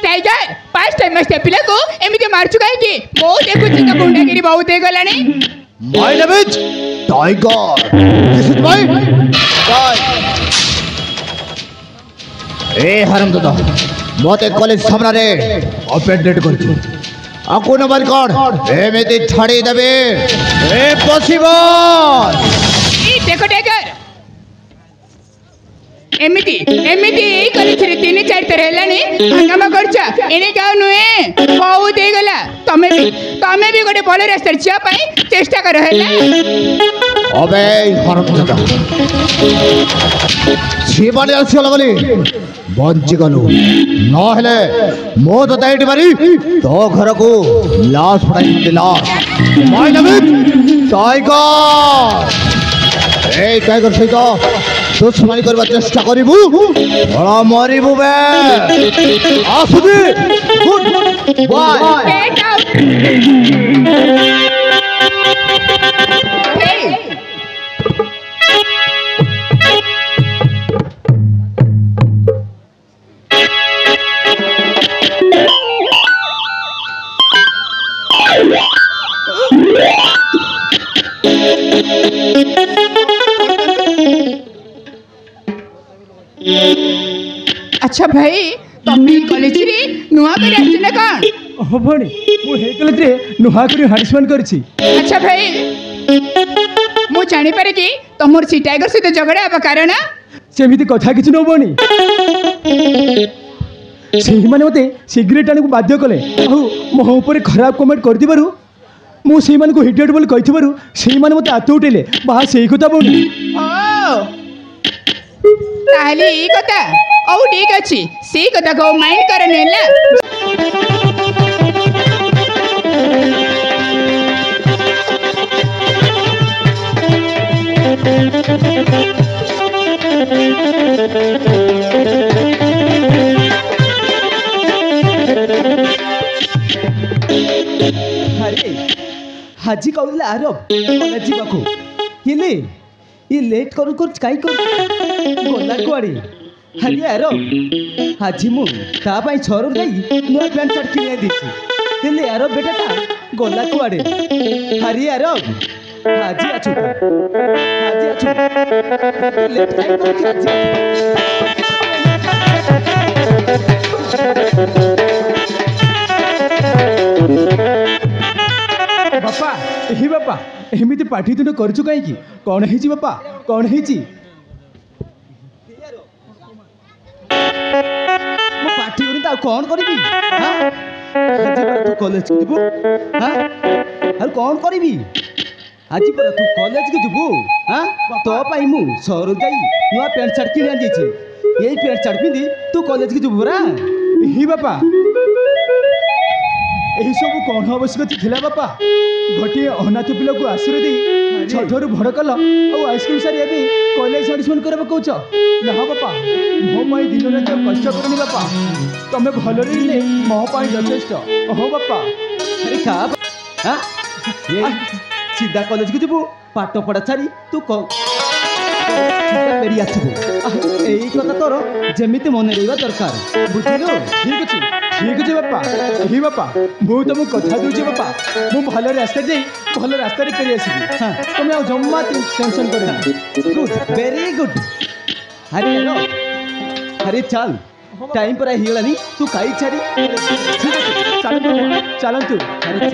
Tiger past time में स्टेपिला को एमिते मार चुका है कि बहुत देखो चिंता गुंडागिरी बहुत है गलानी My name is Tiger. This is my ए हरामजादा मते कॉलेज सामना रे अपेंडेट करछु आको नंबर कोड एमिते छाड़ी देबे ए पॉसिबल ई देखो टाइगर एमिति एमिति ए कॉलेज रे 3-4 तरह हेलानी हंगामा करछा एने काउ नुए बहुत हे गला तमे भी गोटे भलो रास्ता छिया पई चेष्टा कर हेला अबे हरामजादा छिबाले आसिला बोली बंची गलु न हेले मो तो दाइट मारी तो घर को लाश पड़ाई दे लाश my name is tiger A tiger सहित दुश्मनी करबा चेष्टा करिबु बड़ा मरिबु बे आसुदी गुड बाय गेट आउट अच्छा भाई तमे कॉलेज रे नुआ कर आछे ना कोन हो भणी मु हे कॉलेज रे नुहा करी हारिसमान करछि। अच्छा भाई मु जानि पारे कि तमर सी टाइगर सहित झगड़ा हबा कारण सेमिति कथा किछि न भणी सेही माने मते सिगरेट आनी को बाध्य कले आउ मो ऊपर खराब कमेंट कर दिबारु मु सेही माने को हिटेड बोल कहिथिबारु सेही माने मते हाथ उठेले बा सेही कथा भणी ओ ताहले ई कथा औ ठीक अछि सी कथा को माइंड करने ला अरे हाजी कहले आरब कॉलेज जीवाको हेले ये लेट करू कर काई कर गोला कुआड़ी हरी आरब हाजी मु ता पई छोरो जाई नुआ पैंट शर्ट किने दिछि हेले आरब बेटाटा गोला कुआड़ी हरी आरब हाजी आछु लेट काई कर हाजी बापा एही बापा एमिति पाठी तुंड करछु काई की कोन हेची बापा कोन हेची मो पाठी करू ता कोन करबी हां आज पर तू कॉलेज के जीबू हां हर कोन करबी आज पर तू कॉलेज के जीबू हां तो पाई मु सरो जाई नुआ पैंट शर्ट किने दिछि एई पैंट शर्ट पिंदी तू कॉलेज के जीबू रा एही बापा यही सब कौन आवश्यक थिला बापा गोटे अनाथ पिला को आश्रय दे छठरू भड़ कल आइसक्रीम सारी अभी कॉलेज एडमिशन करबा कहूच ना बापा मो मई दिन रात कष्ट करनी बापा तमे भल रही मो पाई यथेष्ट हो बापा अरे का हां ये सीधा कॉलेज को जीवु पाठ पढ़ा छाड़ी तू पेरी आसबू यही कथा तोर जेमिति मन रहा दरकार बुझिलु ठीक अच्छे बापा ही बापा मु तुमको कथा दूची बापा मु भल रास्ता जाई भल रास्ता रे फेरी आसीबी हां तुम आ जम्मा टेंशन करे गुड वेरी गुड अरे नो अरे चल टाइम पर हिलानी तू काई छाड़ी ठीक है चल तू अरे